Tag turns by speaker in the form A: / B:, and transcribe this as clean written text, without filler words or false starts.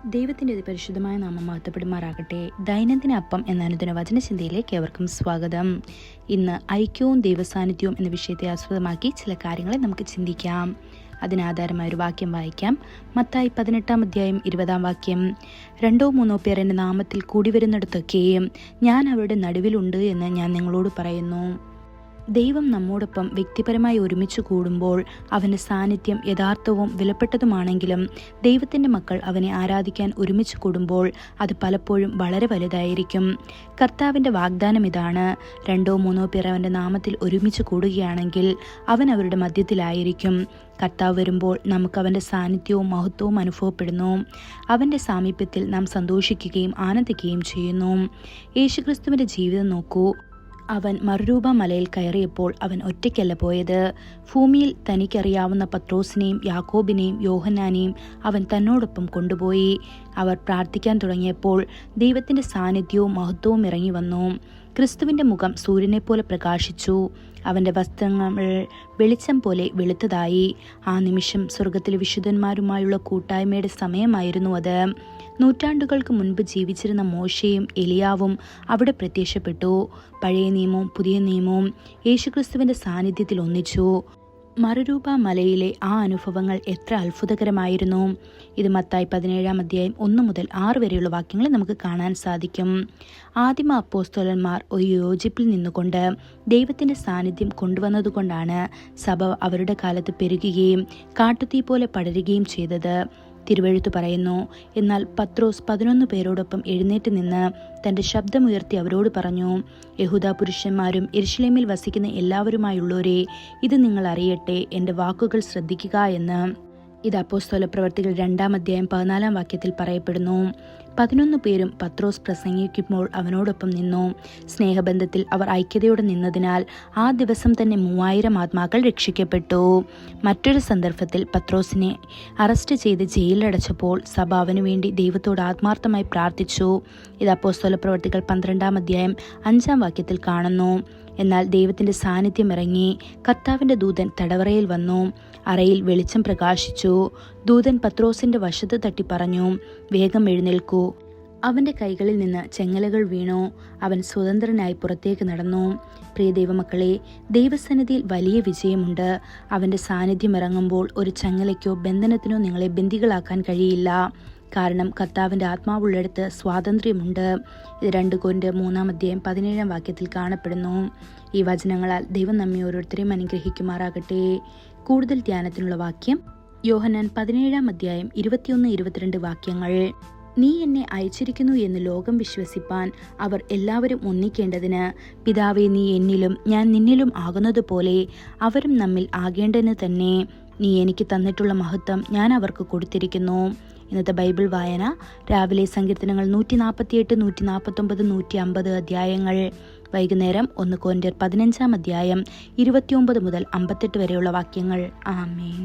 A: ദൈവത്തിൻ്റെ പരിശുദ്ധമായ നാമം മഹത്വപ്പെടുമാറാകട്ടെ. ദൈനംദിന അപ്പം എന്ന അനുദിന വചനചിന്തയിലേക്ക് ഏവർക്കും സ്വാഗതം. ഇന്ന് ഐക്യവും ദൈവസാന്നിധ്യവും എന്ന വിഷയത്തെ ആസ്പദമാക്കി ചില കാര്യങ്ങളെ നമുക്ക് ചിന്തിക്കാം. അതിനാധാരമായ ഒരു വാക്യം വായിക്കാം. മത്തായി 18-20 വാക്യം. 2-3 പേർ എൻ്റെ നാമത്തിൽ കൂടി വരുന്നിടത്തൊക്കെയും ഞാൻ അവരുടെ നടുവിലുണ്ട് എന്ന് ഞാൻ നിങ്ങളോട് പറയുന്നു. ദൈവം നമ്മോടൊപ്പം വ്യക്തിപരമായി ഒരുമിച്ച് കൂടുമ്പോൾ അവൻ്റെ സാന്നിധ്യം യഥാർത്ഥവും വിലപ്പെട്ടതുമാണെങ്കിലും ദൈവത്തിൻ്റെ മക്കൾ അവനെ ആരാധിക്കാൻ ഒരുമിച്ച് കൂടുമ്പോൾ അത് പലപ്പോഴും വളരെ വലുതായിരിക്കും. കർത്താവിൻ്റെ വാഗ്ദാനം ഇതാണ്: 2-3 പേർ അവൻ്റെ നാമത്തിൽ ഒരുമിച്ച് കൂടുകയാണെങ്കിൽ അവൻ അവരുടെ മധ്യത്തിലായിരിക്കും. കർത്താവ് വരുമ്പോൾ നമുക്ക് അവൻ്റെ സാന്നിധ്യവും മഹത്വവും അനുഭവപ്പെടുന്നു. അവൻ്റെ സാമീപ്യത്തിൽ നാം സന്തോഷിക്കുകയും ആനന്ദിക്കുകയും ചെയ്യുന്നു. യേശുക്രിസ്തുവിൻ്റെ ജീവിതം നോക്കൂ. അവൻ മറുരൂപ മലയിൽ കയറിയപ്പോൾ അവൻ ഒറ്റയ്ക്കല്ല പോയത്. ഭൂമിയിൽ തനിക്കറിയാവുന്ന പത്രോസിനെയും യാക്കോബിനെയും യോഹന്നാനെയും അവൻ തന്നോടൊപ്പം കൊണ്ടുപോയി. അവർ പ്രാർത്ഥിക്കാൻ തുടങ്ങിയപ്പോൾ ദൈവത്തിൻ്റെ സാന്നിധ്യവും മഹത്വവും ഇറങ്ങി വന്നു. ക്രിസ്തുവിൻ്റെ മുഖം സൂര്യനെപ്പോലെ പ്രകാശിച്ചു. അവൻ്റെ വസ്ത്രങ്ങൾ വെളിച്ചം പോലെ വെളുത്തതായി. ആ നിമിഷം സ്വർഗത്തിലെ വിശുദ്ധന്മാരുമായുള്ള കൂട്ടായ്മയുടെ സമയമായിരുന്നു അത്. നൂറ്റാണ്ടുകൾക്ക് മുൻപ് ജീവിച്ചിരുന്ന മോശയും എലിയാവും അവിടെ പ്രത്യക്ഷപ്പെട്ടു. പഴയ നിയമവും പുതിയ നിയമവും യേശുക്രിസ്തുവിൻ്റെ സാന്നിധ്യത്തിൽ ഒന്നിച്ചു. മറുരൂപ മലയിലെ ആ അനുഭവങ്ങൾ എത്ര അത്ഭുതകരമായിരുന്നു! ഇത് മത്തായി 17-1-6 വരെയുള്ള വാക്യങ്ങൾ നമുക്ക് കാണാൻ സാധിക്കും. ആദിമ അപ്പോസ്തലന്മാർ ഒരു യോജിപ്പിൽ നിന്നുകൊണ്ട് ദൈവത്തിൻ്റെ സാന്നിധ്യം കൊണ്ടുവന്നതുകൊണ്ടാണ് സഭ അവരുടെ കാലത്ത് പെരുകുകയും കാട്ടുതീ പോലെ പടരുകയും ചെയ്തത്. തിരുവെഴുത്ത് പറയുന്നു: എന്നാൽ പത്രോസ് 11 പേരോടൊപ്പം എഴുന്നേറ്റ് നിന്ന് തൻ്റെ ശബ്ദമുയർത്തി അവരോട് പറഞ്ഞു, യഹൂദ പുരുഷന്മാരും യെരുശലേമിൽ വസിക്കുന്ന എല്ലാവരുമായുള്ളവരെ, ഇത് നിങ്ങൾ അറിയട്ടെ, എൻ്റെ വാക്കുകൾ ശ്രദ്ധിക്കുക എന്ന്. ഇത് അപ്പോസ്തലപ്രവർത്തികൾ 2-14 വാക്യത്തിൽ പറയപ്പെടുന്നു. 11 പേരും പത്രോസ് പ്രസംഗിക്കുമ്പോൾ അവനോടൊപ്പം നിന്നു. സ്നേഹബന്ധത്തിൽ അവർ ഐക്യതയോടെ നിന്നതിനാൽ ആ ദിവസം തന്നെ 3000 ആത്മാക്കൾ രക്ഷിക്കപ്പെട്ടു. മറ്റൊരു സന്ദർഭത്തിൽ പത്രോസിനെ അറസ്റ്റ് ചെയ്ത് ജയിലിലടച്ചപ്പോൾ സഭ അവനു വേണ്ടി ദൈവത്തോട് ആത്മാർത്ഥമായി പ്രാർത്ഥിച്ചു. ഇത് അപ്പോസ്തലപ്രവർത്തികൾ 12-5 വാക്യത്തിൽ കാണുന്നു. എന്നാൽ ദൈവത്തിൻ്റെ സാന്നിധ്യം ഇറങ്ങി. കർത്താവിൻ്റെ ദൂതൻ തടവറയിൽ വന്നു. അറയിൽ വെളിച്ചം പ്രകാശിച്ചു. ദൂതൻ പത്രോസിൻ്റെ വശത്ത് തട്ടി പറഞ്ഞു, വേഗം എഴുന്നേൽക്കൂ. അവൻ്റെ കൈകളിൽ നിന്ന് ചെങ്ങലകൾ വീണു. അവൻ സ്വതന്ത്രനായി പുറത്തേക്ക് നടന്നു. പ്രിയ ദൈവമക്കളെ, ദൈവസന്നിധിയിൽ വലിയ വിജയമുണ്ട്. അവൻ്റെ സാന്നിധ്യം ഇറങ്ങുമ്പോൾ ഒരു ചങ്ങലയ്ക്കോ ബന്ധനത്തിനോ നിങ്ങളെ ബന്ദികളാക്കാൻ കഴിയില്ല. കാരണം കർത്താവിൻ്റെ ആത്മാവുള്ളിടത്ത് സ്വാതന്ത്ര്യമുണ്ട്. ഇത് 2 കൊരിന്ത്യർ 3-17 വാക്യത്തിൽ കാണപ്പെടുന്നു. ഈ വചനങ്ങളാൽ ദൈവം നമ്മെ ഓരോരുത്തരെയും അനുഗ്രഹിക്കുമാറാകട്ടെ. കൂടുതൽ ധ്യാനത്തിനുള്ള വാക്യം യോഹന്നാൻ 17-21-22 വാക്യങ്ങൾ. നീ എന്നെ അയച്ചിരിക്കുന്നു എന്ന് ലോകം വിശ്വസിപ്പാൻ അവർ എല്ലാവരും ഒന്നിക്കേണ്ടതിന്, പിതാവേ, നീ എന്നിലും ഞാൻ നിന്നിലും ആകുന്നതുപോലെ അവരും നമ്മിൽ ആകേണ്ടതിന് തന്നെ നീ എനിക്ക് തന്നിട്ടുള്ള മഹത്വം ഞാൻ അവർക്ക് കൊടുത്തിരിക്കുന്നു. ഇന്നത്തെ ബൈബിൾ വായന: രാവിലെ സങ്കീർത്തനങ്ങൾ 148, 149, 150 അധ്യായങ്ങൾ. വൈകുന്നേരം 1 കൊരിന്ത്യർ 15 അധ്യായം 29 മുതൽ 58 വരെയുള്ള വാക്യങ്ങൾ. ആമേൻ.